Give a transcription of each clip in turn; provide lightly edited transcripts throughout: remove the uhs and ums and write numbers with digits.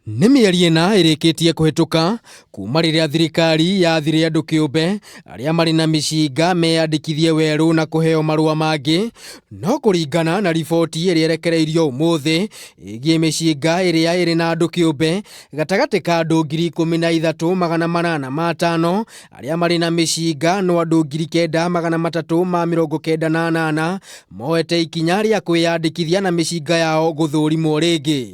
Nĩ mĩeri ĩna ĩrĩkĩtie kũhetũka kuma rĩrĩa thirikari yathire andũ kĩũmbe arĩa marĩ na mĩcinga meyandĩkithie werũ na kũheo marũa mangĩ, no kũringana na riboti ĩrĩa ĩrekereirio ũmũthĩ ĩgiĩ mĩcinga ĩrĩa ĩrĩ na andũ kĩũmbe, gatagatĩ ka andũ 13,805 arĩa marĩ na mĩcinga no andũ 9,398 moete ikinya rĩa kwĩyandĩkithia na mĩcinga yao gũthũrimwo rĩngĩ.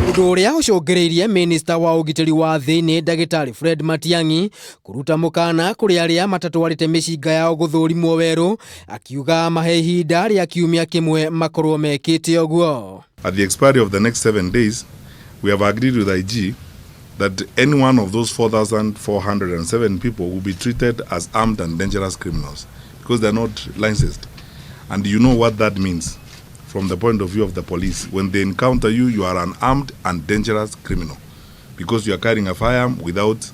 Ũndũ ũrĩa ũcũngĩrĩirie Minista wa ũgitĩri wa thĩinĩ Ndagĩtarĩ Fred Matiang'i kũruta mũkana kũrĩ arĩa matatwarĩte mĩcinga yao gũthũrimwo werũ, akiuga mahe ihinda rĩa kiumia kĩmwe makorwo mekĩte ũguo. At the expiry of the next 7 days, we have agreed with IG that any one of those 4,407 people will be treated as armed and dangerous criminals because they're not licensed. And you know what that means. From the point of view of the police, when they encounter you, you are an armed and dangerous criminal because you are carrying a firearm without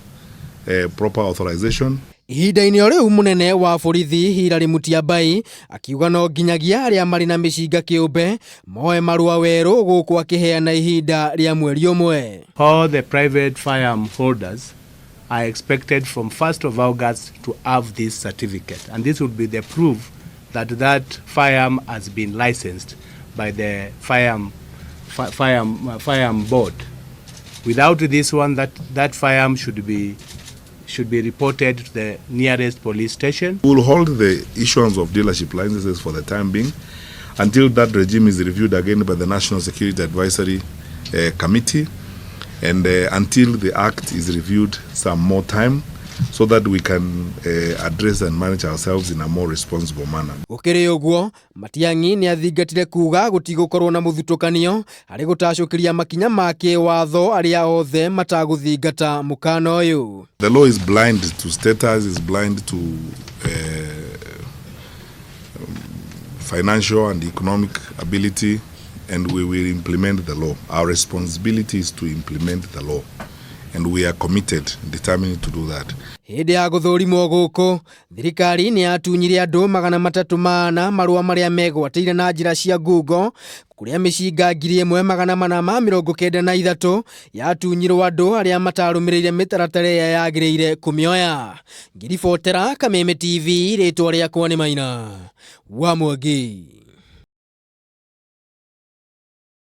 proper authorization. Ihinda-inĩ o rĩu mũnene wa borithi Hilary Mutyambai akiuga no nginyagia arĩa marĩ na mĩcinga kĩũmbe moe marũa werũ gũkũ akĩheana ihinda rĩa mweri ũmwe. All the private firearm holders are expected from 1st of August to have this certificate, and this would be the proof that that firearm has been licensed by the firearm board. Without this one, that firearm should be reported to the nearest police station. We will hold the issuance of dealership licenses for the time being until that regime is reviewed again by the National Security Advisory Committee, and until the act is reviewed some more time, so that we can address and manage ourselves in a more responsible manner. Gũkĩrĩ ũguo, Matiang'i nĩ athingatire kuga gũtigũkorwo na mũthutũkanio harĩ gũtacũkĩria makinya ma kĩwatho arĩa othe matagũthingata mũkana ũyũ. The law is blind to status, is blind to financial and economic ability, and we will implement the law. Our responsibility is to implement the law, and we are committed, determined to do that. Hĩndĩ ya gũthũrimwo gũkũ, thirikari nĩ yatunyire andũ 300 marũa marĩa megwatĩire na njĩra cia ngungo, kũrĩa mĩcinga 1,493 yatunyirwo andũ arĩa matarũmĩrĩire mĩtaratara ĩrĩa yagĩrĩire kũmĩoya. Ngiribotera Kameme TV, rĩtwa rĩakwa nĩ Maina wa Mwangi.